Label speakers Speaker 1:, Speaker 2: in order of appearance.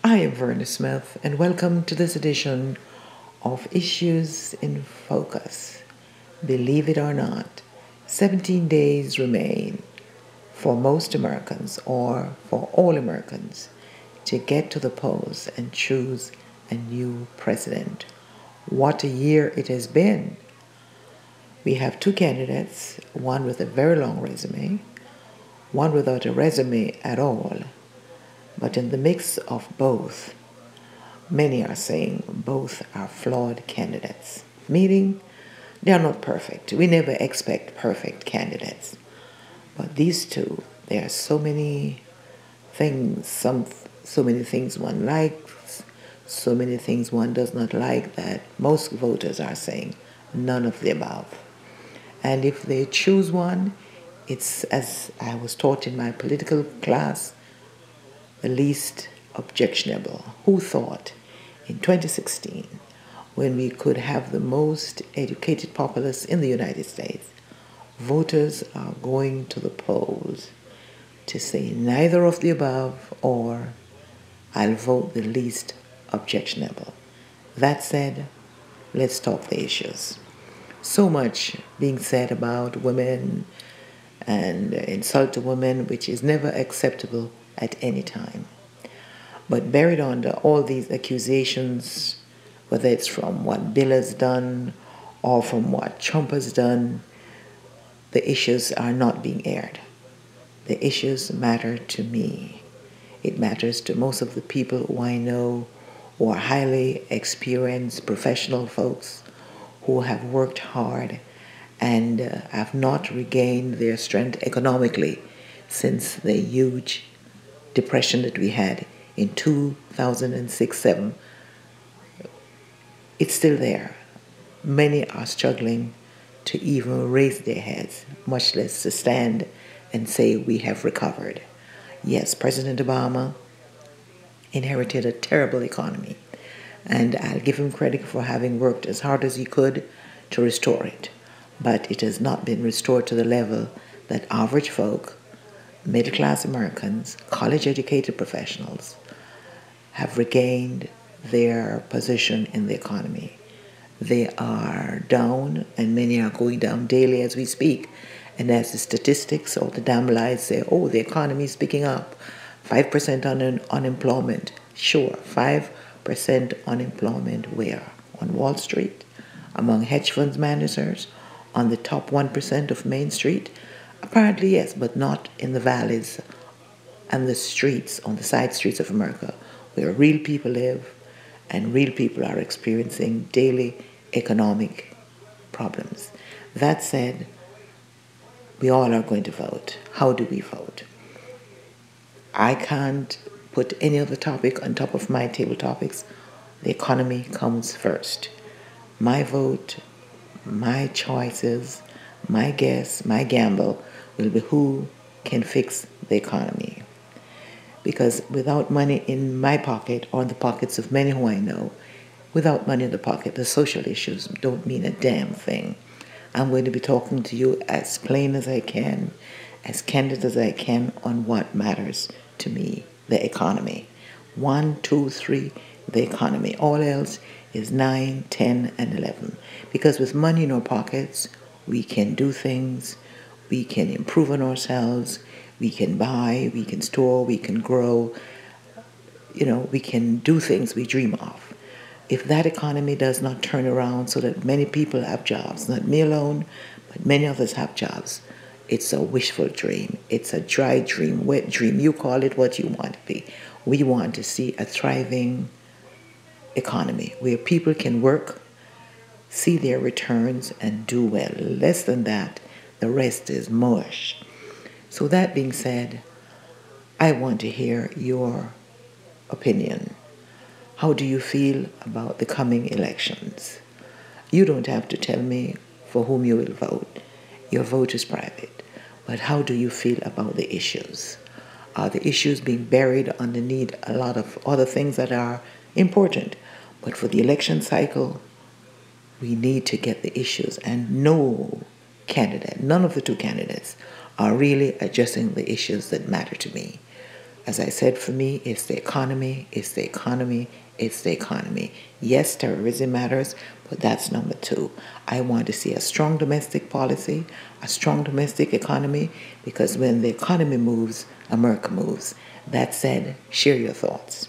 Speaker 1: I am Verna Smith, and welcome to this edition of Issues in Focus. Believe it or not, 17 days remain for most Americans, or for all Americans, to get to the polls and choose a new president. What a year it has been! We have two candidates, one with a very long resume, one without a resume at all. But in the mix of both, many are saying both are flawed candidates, meaning they are not perfect. We never expect perfect candidates. But these two, there are so many things, so many things one likes, so many things one does not like, that most voters are saying none of the above. And if they choose one, it's, as I was taught in my political class, the least objectionable. Who thought in 2016, when we could have the most educated populace in the United States, voters are going to the polls to say neither of the above, or I'll vote the least objectionable. That said, let's talk the issues. So much being said about women and insult to women, which is never acceptable at any time. But buried under all these accusations, whether it's from what Bill has done or from what Trump has done, the issues are not being aired. The issues matter to me. It matters to most of the people who I know, who are highly experienced professional folks who have worked hard and have not regained their strength economically since the huge depression that we had in 2006-07. It's still there. Many are struggling to even raise their heads, much less to stand and say we have recovered. Yes, President Obama inherited a terrible economy, and I'll give him credit for having worked as hard as he could to restore it. But it has not been restored to the level that average folk, middle-class Americans, college-educated professionals have regained their position in the economy. They are down, and many are going down daily as we speak. And as the statistics or the damn lies say, oh, the economy is picking up, 5% unemployment. Sure, 5% unemployment where? On Wall Street, among hedge funds managers, on the top 1% of Main Street? Apparently, yes, but not in the valleys and the streets, on the side streets of America, where real people live and real people are experiencing daily economic problems. That said, we all are going to vote. How do we vote? I can't put any other topic on top of my table topics. The economy comes first. My vote, my choices, my guess, my gamble will be who can fix the economy. Because without money in my pocket, or in the pockets of many who I know, without money in the pocket, the social issues don't mean a damn thing. I'm going to be talking to you as plain as I can, as candid as I can, on what matters to me, the economy. 1, 2, 3, the economy. All else is 9, 10, and 11. Because with money in our pockets, we can do things, we can improve on ourselves, we can buy, we can store, we can grow, we can do things we dream of. If that economy does not turn around so that many people have jobs, not me alone, but many others have jobs, it's a wishful dream. It's a dry dream, wet dream. You call it what you want to be. We want to see a thriving economy where people can work, see their returns, and do well. Less than that, the rest is mush. So that being said, I want to hear your opinion. How do you feel about the coming elections? You don't have to tell me for whom you will vote. Your vote is private. But how do you feel about the issues? Are the issues being buried underneath a lot of other things that are important? But for the election cycle, we need to get the issues. And no candidate, none of the two candidates, are really addressing the issues that matter to me. As I said, for me, it's the economy, it's the economy, it's the economy. Yes, terrorism matters, but that's number two. I want to see a strong domestic policy, a strong domestic economy, because when the economy moves, America moves. That said, share your thoughts.